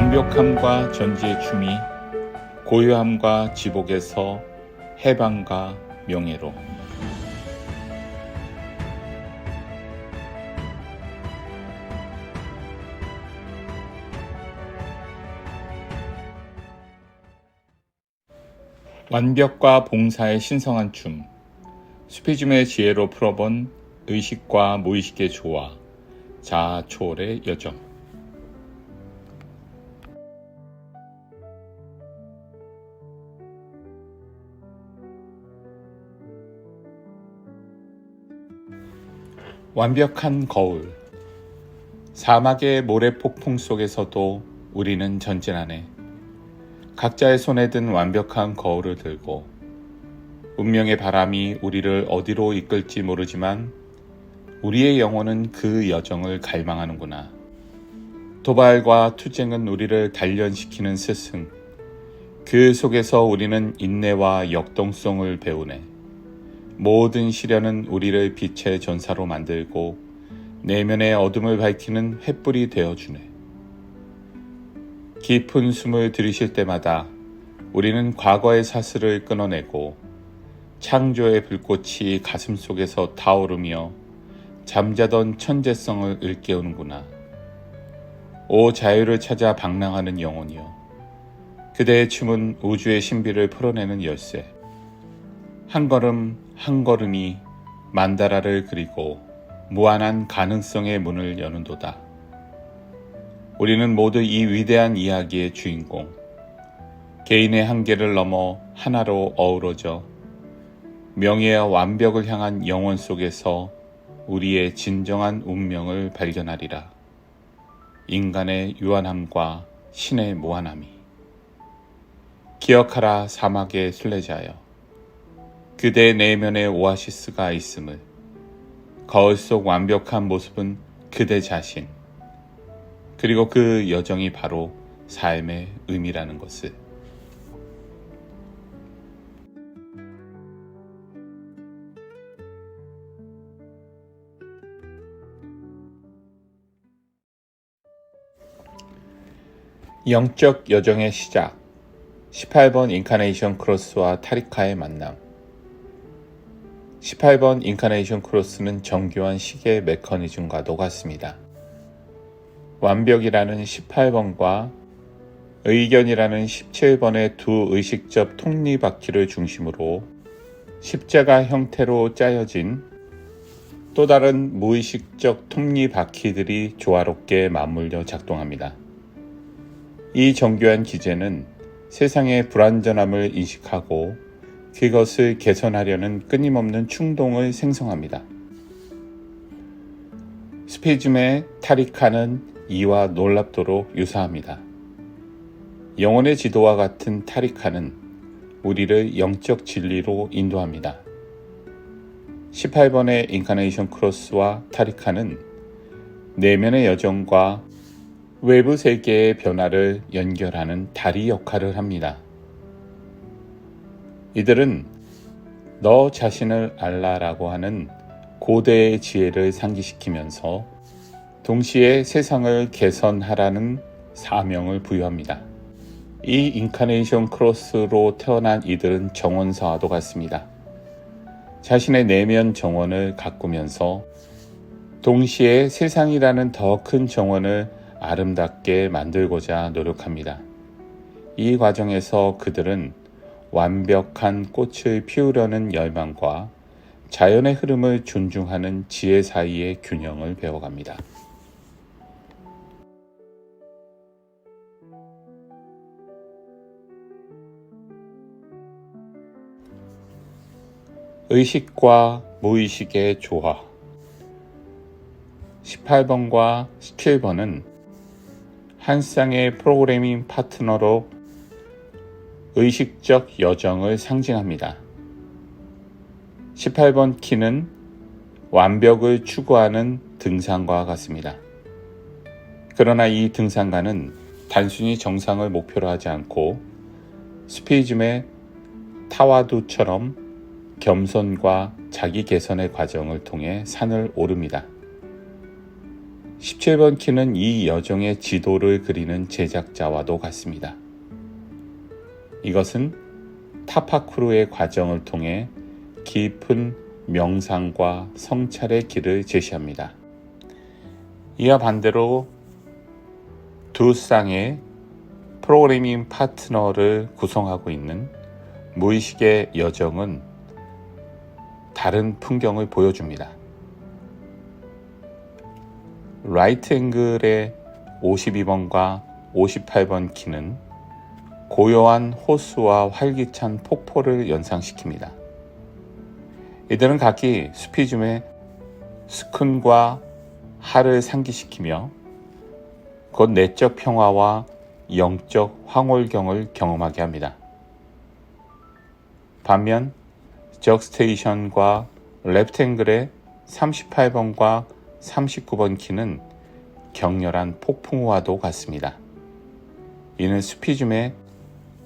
완벽함과 전지의 춤이 고요함과 지복에서 해방과 명예로. 완벽과 봉사의 신성한 춤, 수피즘의 지혜로 풀어본 의식과 무의식의 조화, 자아 초월의 여정. 완벽한 거울. 사막의 모래폭풍 속에서도 우리는 전진하네. 각자의 손에 든 완벽한 거울을 들고 운명의 바람이 우리를 어디로 이끌지 모르지만 우리의 영혼은 그 여정을 갈망하는구나. 도발과 투쟁은 우리를 단련시키는 스승. 그 속에서 우리는 인내와 역동성을 배우네. 모든 시련은 우리를 빛의 전사로 만들고 내면의 어둠을 밝히는 횃불이 되어주네. 깊은 숨을 들이쉴 때마다 우리는 과거의 사슬을 끊어내고 창조의 불꽃이 가슴 속에서 타오르며 잠자던 천재성을 일깨우는구나. 오 자유를 찾아 방랑하는 영혼이여, 그대의 춤은 우주의 신비를 풀어내는 열쇠. 한 걸음 한 걸음이 만다라를 그리고 무한한 가능성의 문을 여는도다. 우리는 모두 이 위대한 이야기의 주인공. 개인의 한계를 넘어 하나로 어우러져 명예와 완벽을 향한 영혼 속에서 우리의 진정한 운명을 발견하리라. 인간의 유한함과 신의 무한함이. 기억하라 사막의 순례자여. 그대 내면의 오아시스가 있음을. 거울 속 완벽한 모습은 그대 자신. 그리고 그 여정이 바로 삶의 의미라는 것을. 영적 여정의 시작. 18번 인카네이션 크로스와 타리카의 만남. 18번 인카네이션 크로스는 정교한 시계 메커니즘과도 같습니다. 완벽이라는 18번과 의견이라는 17번의 두 의식적 톱니바퀴를 중심으로 십자가 형태로 짜여진 또 다른 무의식적 톱니바퀴들이 조화롭게 맞물려 작동합니다. 이 정교한 기제는 세상의 불완전함을 인식하고 그것을 개선하려는 끊임없는 충동을 생성합니다. 스피즘의 타리카는 이와 놀랍도록 유사합니다. 영혼의 지도와 같은 타리카는 우리를 영적 진리로 인도합니다. 18번의 인카네이션 크로스와 타리카는 내면의 여정과 외부 세계의 변화를 연결하는 다리 역할을 합니다. 이들은 너 자신을 알라라고 하는 고대의 지혜를 상기시키면서 동시에 세상을 개선하라는 사명을 부여합니다. 이 인카네이션 크로스로 태어난 이들은 정원사와도 같습니다. 자신의 내면 정원을 가꾸면서 동시에 세상이라는 더 큰 정원을 아름답게 만들고자 노력합니다. 이 과정에서 그들은 완벽한 꽃을 피우려는 열망과 자연의 흐름을 존중하는 지혜 사이의 균형을 배워갑니다. 의식과 무의식의 조화. 18번과 17번은 한 쌍의 프로그래밍 파트너로 의식적 여정을 상징합니다. 18번 키는 완벽을 추구하는 등산과 같습니다. 그러나 이 등산가는 단순히 정상을 목표로 하지 않고 스피즘의 타와두처럼 겸손과 자기 개선의 과정을 통해 산을 오릅니다. 17번 키는 이 여정의 지도를 그리는 제작자와도 같습니다. 이것은 타파쿠르의 과정을 통해 깊은 명상과 성찰의 길을 제시합니다. 이와 반대로 두 쌍의 프로그래밍 파트너를 구성하고 있는 무의식의 여정은 다른 풍경을 보여줍니다. 라이트 앵글의 52번과 58번 키는 고요한 호수와 활기찬 폭포를 연상시킵니다. 이들은 각기 수피즘의 스쿤과 하를 상기시키며 곧 내적 평화와 영적 황홀경을 경험하게 합니다. 반면 적스테이션과 랩탱글의 38번과 39번 키는 격렬한 폭풍우와도 같습니다. 이는 수피즘의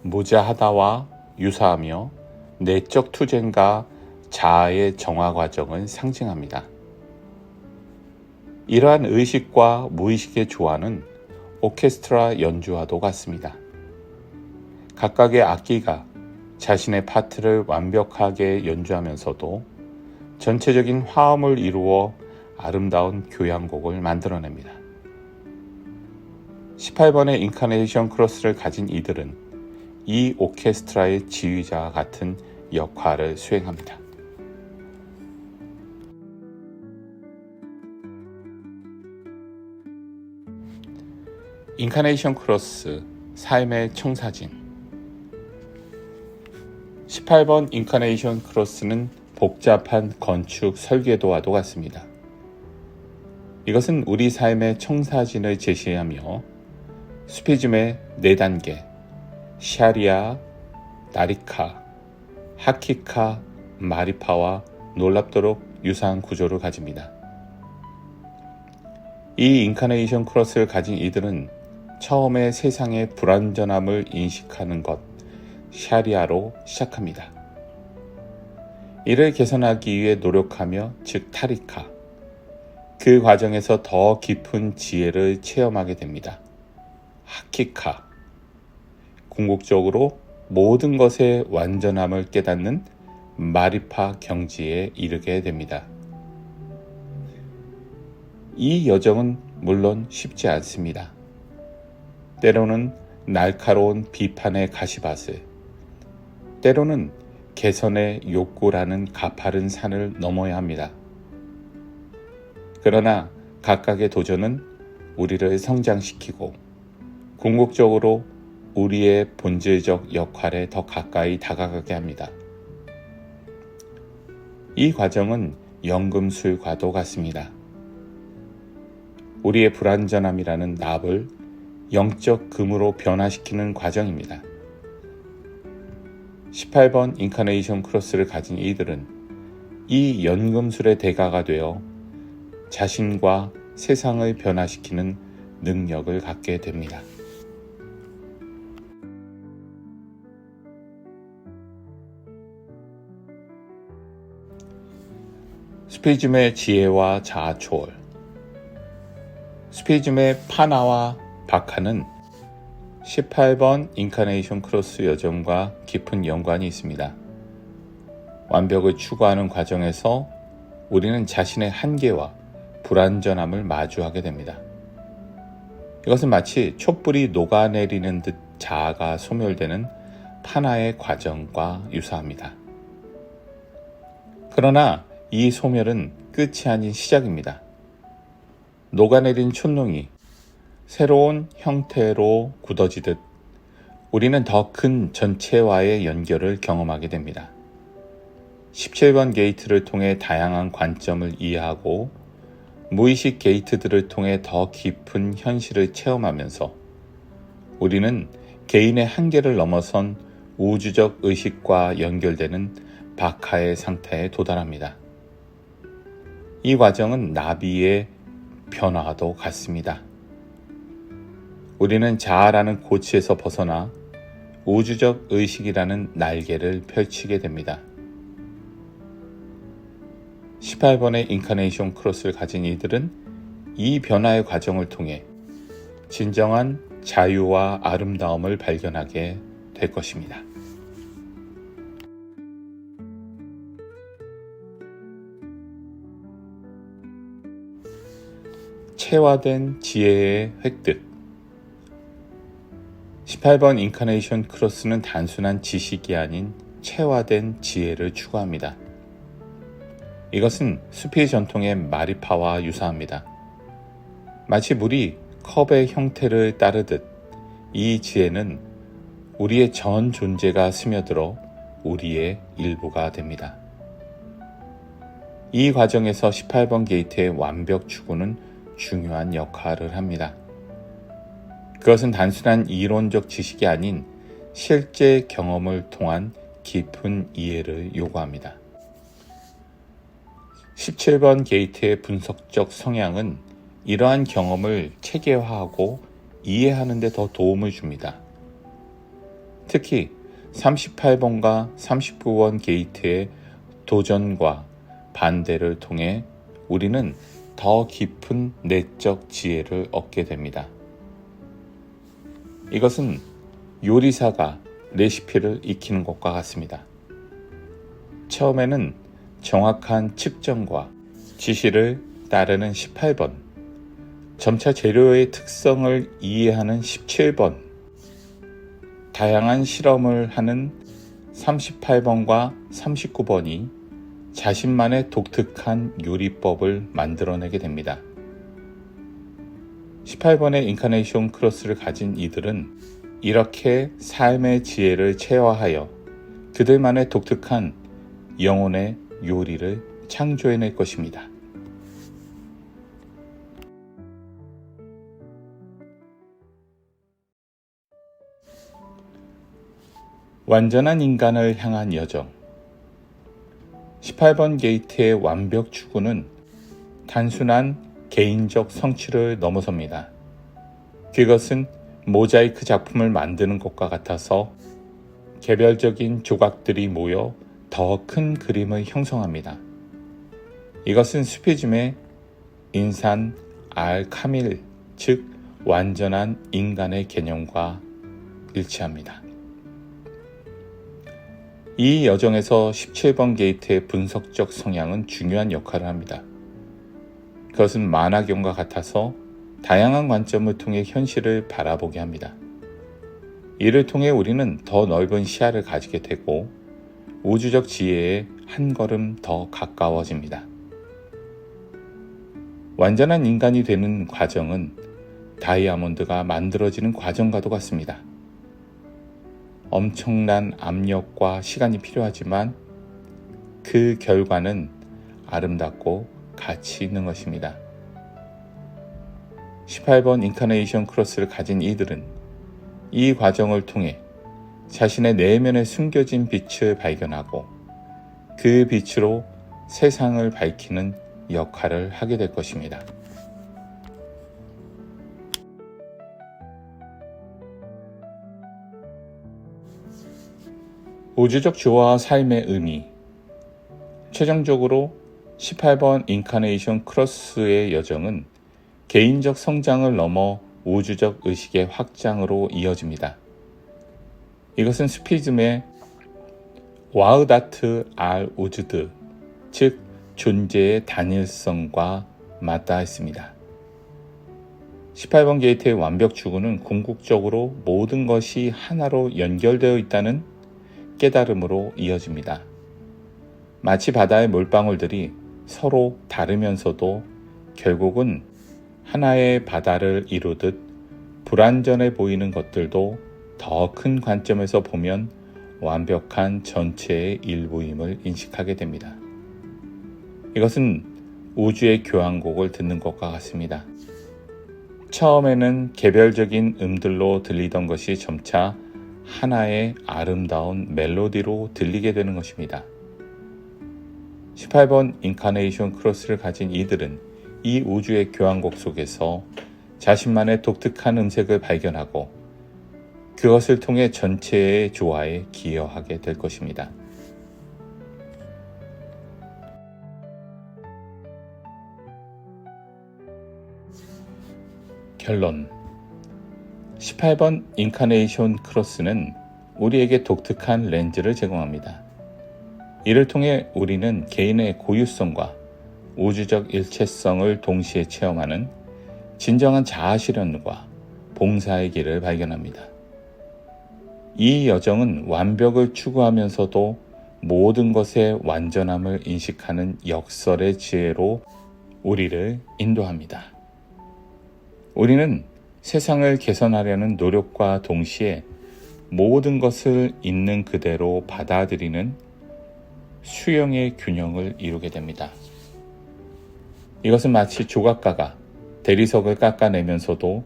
무자하다와 유사하며 내적 투쟁과 자아의 정화 과정을 상징합니다. 이러한 의식과 무의식의 조화는 오케스트라 연주와도 같습니다. 각각의 악기가 자신의 파트를 완벽하게 연주하면서도 전체적인 화음을 이루어 아름다운 교향곡을 만들어냅니다. 18번의 인카네이션 크로스를 가진 이들은 이 오케스트라의 지휘자와 같은 역할을 수행합니다. 인카네이션 크로스, 삶의 청사진. 18번 인카네이션 크로스는 복잡한 건축 설계도와도 같습니다. 이것은 우리 삶의 청사진을 제시하며 수피즘의 4단계, 샤리아, 나리카, 하키카, 마리파와 놀랍도록 유사한 구조를 가집니다. 이 인카네이션 크로스를 가진 이들은 처음에 세상의 불완전함을 인식하는 것, 샤리아로 시작합니다. 이를 개선하기 위해 노력하며, 즉 타리카, 그 과정에서 더 깊은 지혜를 체험하게 됩니다. 하키카, 궁극적으로 모든 것의 완전함을 깨닫는 마리파 경지에 이르게 됩니다. 이 여정은 물론 쉽지 않습니다. 때로는 날카로운 비판의 가시밭을, 때로는 개선의 욕구라는 가파른 산을 넘어야 합니다. 그러나 각각의 도전은 우리를 성장시키고 궁극적으로 우리의 본질적 역할에 더 가까이 다가가게 합니다. 이 과정은 연금술과도 같습니다. 우리의 불완전함이라는 납을 영적 금으로 변화시키는 과정입니다. 18번 인카네이션 크로스를 가진 이들은 이 연금술의 대가가 되어 자신과 세상을 변화시키는 능력을 갖게 됩니다. 스피즘의 지혜와 자아 초월. 스피즘의 파나와 바카는 18번 인카네이션 크로스 여정과 깊은 연관이 있습니다. 완벽을 추구하는 과정에서 우리는 자신의 한계와 불완전함을 마주하게 됩니다. 이것은 마치 촛불이 녹아내리는 듯 자아가 소멸되는 파나의 과정과 유사합니다. 그러나 이 소멸은 끝이 아닌 시작입니다. 녹아내린 촛농이 새로운 형태로 굳어지듯 우리는 더 큰 전체와의 연결을 경험하게 됩니다. 17번 게이트를 통해 다양한 관점을 이해하고 무의식 게이트들을 통해 더 깊은 현실을 체험하면서 우리는 개인의 한계를 넘어선 우주적 의식과 연결되는 바카의 상태에 도달합니다. 이 과정은 나비의 변화도 같습니다. 우리는 자아라는 고치에서 벗어나 우주적 의식이라는 날개를 펼치게 됩니다. 18번의 인카네이션 크로스를 가진 이들은 이 변화의 과정을 통해 진정한 자유와 아름다움을 발견하게 될 것입니다. 체화된 지혜의 획득. 18번 인카네이션 크로스는 단순한 지식이 아닌 체화된 지혜를 추구합니다. 이것은 수피 전통의 마리파와 유사합니다. 마치 물이 컵의 형태를 따르듯 이 지혜는 우리의 전 존재가 스며들어 우리의 일부가 됩니다. 이 과정에서 18번 게이트의 완벽 추구는 중요한 역할을 합니다. 그것은 단순한 이론적 지식이 아닌 실제 경험을 통한 깊은 이해를 요구합니다. 17번 게이트의 분석적 성향은 이러한 경험을 체계화하고 이해하는 데 더 도움을 줍니다. 특히 38번과 39번 게이트의 도전과 반대를 통해 우리는 더 깊은 내적 지혜를 얻게 됩니다. 이것은 요리사가 레시피를 익히는 것과 같습니다. 처음에는 정확한 측정과 지시를 따르는 18번, 점차 재료의 특성을 이해하는 17번, 다양한 실험을 하는 38번과 39번이 자신만의 독특한 요리법을 만들어내게 됩니다. 18번의 인카네이션 크로스를 가진 이들은 이렇게 삶의 지혜를 체화하여 그들만의 독특한 영혼의 요리를 창조해낼 것입니다. 완전한 인간을 향한 여정. 18번 게이트의 완벽 추구는 단순한 개인적 성취를 넘어섭니다. 그것은 모자이크 작품을 만드는 것과 같아서 개별적인 조각들이 모여 더 큰 그림을 형성합니다. 이것은 수피즘의 인산 알-카밀, 즉 완전한 인간의 개념과 일치합니다. 이 여정에서 17번 게이트의 분석적 성향은 중요한 역할을 합니다. 그것은 만화경과 같아서 다양한 관점을 통해 현실을 바라보게 합니다. 이를 통해 우리는 더 넓은 시야를 가지게 되고 우주적 지혜에 한 걸음 더 가까워집니다. 완전한 인간이 되는 과정은 다이아몬드가 만들어지는 과정과도 같습니다. 엄청난 압력과 시간이 필요하지만 그 결과는 아름답고 가치 있는 것입니다. 18번 인카네이션 크로스를 가진 이들은 이 과정을 통해 자신의 내면에 숨겨진 빛을 발견하고 그 빛으로 세상을 밝히는 역할을 하게 될 것입니다. 우주적 조화와 삶의 의미. 최종적으로 18번 인카네이션 크로스의 여정은 개인적 성장을 넘어 우주적 의식의 확장으로 이어집니다. 이것은 수피즘의 와흐다트 알 우주드, 즉 존재의 단일성과 맞닿아 있습니다. 18번 게이트의 완벽 추구는 궁극적으로 모든 것이 하나로 연결되어 있다는 깨달음으로 이어집니다. 마치 바다의 물방울들이 서로 다르면서도 결국은 하나의 바다를 이루듯 불완전해 보이는 것들도 더 큰 관점에서 보면 완벽한 전체의 일부임을 인식하게 됩니다. 이것은 우주의 교향곡을 듣는 것과 같습니다. 처음에는 개별적인 음들로 들리던 것이 점차 하나의 아름다운 멜로디로 들리게 되는 것입니다. 18번 인카네이션 크로스를 가진 이들은 이 우주의 교향곡 속에서 자신만의 독특한 음색을 발견하고 그것을 통해 전체의 조화에 기여하게 될 것입니다. 결론. 18번 인카네이션 크로스는 우리에게 독특한 렌즈를 제공합니다. 이를 통해 우리는 개인의 고유성과 우주적 일체성을 동시에 체험하는 진정한 자아 실현과 봉사의 길을 발견합니다. 이 여정은 완벽을 추구하면서도 모든 것의 완전함을 인식하는 역설의 지혜로 우리를 인도합니다. 우리는 세상을 개선하려는 노력과 동시에 모든 것을 있는 그대로 받아들이는 수용의 균형을 이루게 됩니다. 이것은 마치 조각가가 대리석을 깎아내면서도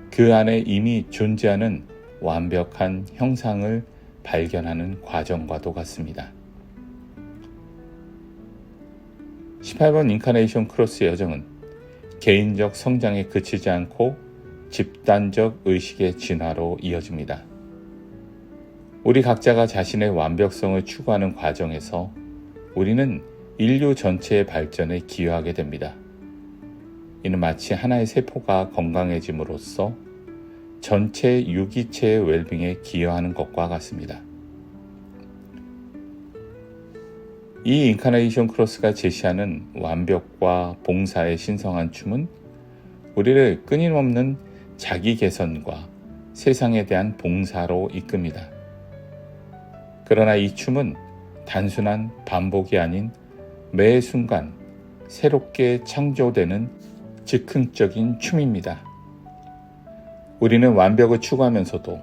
그 안에 이미 존재하는 완벽한 형상을 발견하는 과정과도 같습니다. 18번 인카네이션 크로스 여정은 개인적 성장에 그치지 않고 집단적 의식의 진화로 이어집니다. 우리 각자가 자신의 완벽성을 추구하는 과정에서 우리는 인류 전체의 발전에 기여하게 됩니다. 이는 마치 하나의 세포가 건강해짐으로써 전체 유기체의 웰빙에 기여하는 것과 같습니다. 이 인카네이션 크로스가 제시하는 완벽과 봉사의 신성한 춤은 우리를 끊임없는 자기 개선과 세상에 대한 봉사로 이끕니다. 그러나 이 춤은 단순한 반복이 아닌 매 순간 새롭게 창조되는 즉흥적인 춤입니다. 우리는 완벽을 추구하면서도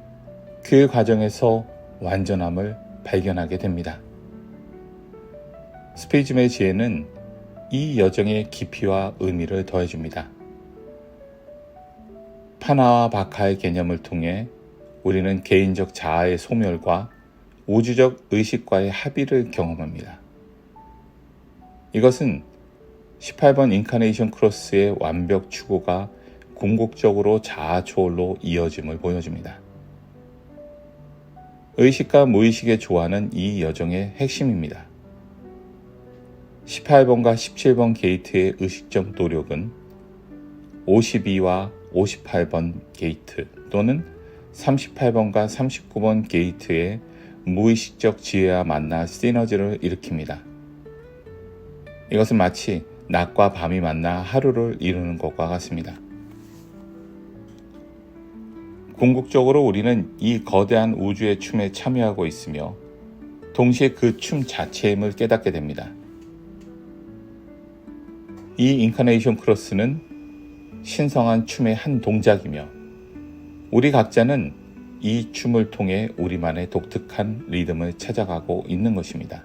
그 과정에서 완전함을 발견하게 됩니다. 스피즘의 지혜는 이 여정의 깊이와 의미를 더해줍니다. 파나와 바카의 개념을 통해 우리는 개인적 자아의 소멸과 우주적 의식과의 합의를 경험합니다. 이것은 18번 인카네이션 크로스의 완벽 추구가 궁극적으로 자아 초월로 이어짐을 보여줍니다. 의식과 무의식의 조화는 이 여정의 핵심입니다. 18번과 17번 게이트의 의식적 노력은 52와 58번 게이트 또는 38번과 39번 게이트의 무의식적 지혜와 만나 시너지를 일으킵니다. 이것은 마치 낮과 밤이 만나 하루를 이루는 것과 같습니다. 궁극적으로 우리는 이 거대한 우주의 춤에 참여하고 있으며 동시에 그 춤 자체임을 깨닫게 됩니다. 이 인카네이션 크로스는 신성한 춤의 한 동작이며 우리 각자는 이 춤을 통해 우리만의 독특한 리듬을 찾아가고 있는 것입니다.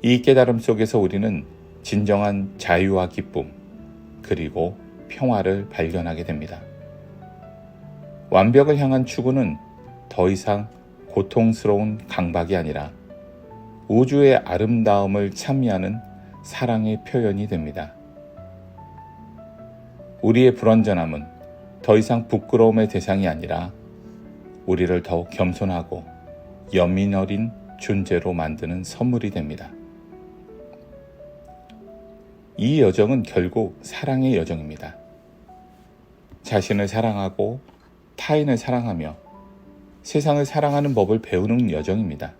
이 깨달음 속에서 우리는 진정한 자유와 기쁨 그리고 평화를 발견하게 됩니다. 완벽을 향한 추구는 더 이상 고통스러운 강박이 아니라 우주의 아름다움을 찬미하는 사랑의 표현이 됩니다. 우리의 불완전함은 더 이상 부끄러움의 대상이 아니라 우리를 더욱 겸손하고 연민 어린 존재로 만드는 선물이 됩니다. 이 여정은 결국 사랑의 여정입니다. 자신을 사랑하고 타인을 사랑하며 세상을 사랑하는 법을 배우는 여정입니다.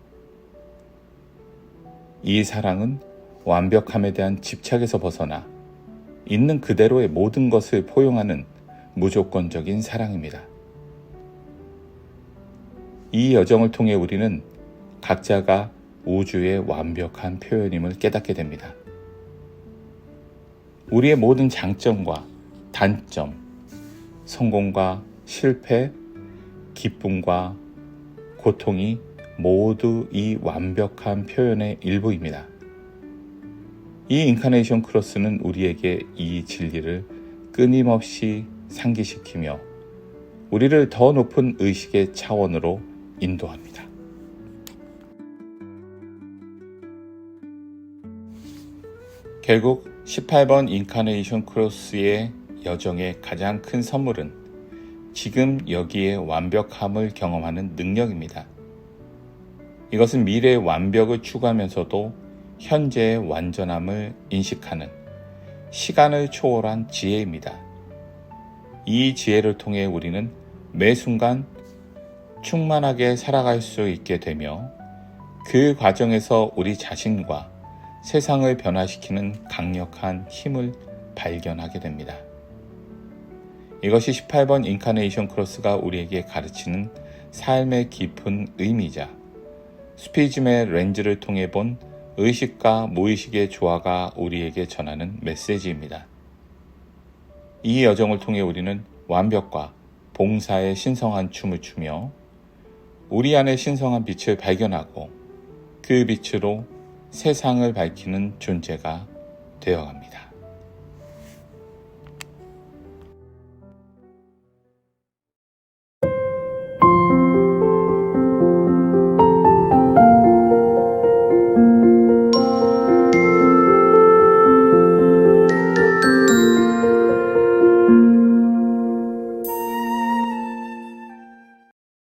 이 사랑은 완벽함에 대한 집착에서 벗어나 있는 그대로의 모든 것을 포용하는 무조건적인 사랑입니다. 이 여정을 통해 우리는 각자가 우주의 완벽한 표현임을 깨닫게 됩니다. 우리의 모든 장점과 단점, 성공과 실패, 기쁨과 고통이 모두 이 완벽한 표현의 일부입니다. 이 인카네이션 크로스는 우리에게 이 진리를 끊임없이 상기시키며 우리를 더 높은 의식의 차원으로 인도합니다. 결국 18번 인카네이션 크로스의 여정의 가장 큰 선물은 지금 여기에 완벽함을 경험하는 능력입니다. 이것은 미래의 완벽을 추구하면서도 현재의 완전함을 인식하는 시간을 초월한 지혜입니다. 이 지혜를 통해 우리는 매 순간 충만하게 살아갈 수 있게 되며 그 과정에서 우리 자신과 세상을 변화시키는 강력한 힘을 발견하게 됩니다. 이것이 18번 인카네이션 크로스가 우리에게 가르치는 삶의 깊은 의미이자 스피즘의 렌즈를 통해 본 의식과 무의식의 조화가 우리에게 전하는 메시지입니다. 이 여정을 통해 우리는 완벽과 봉사의 신성한 춤을 추며 우리 안의 신성한 빛을 발견하고 그 빛으로 세상을 밝히는 존재가 되어갑니다.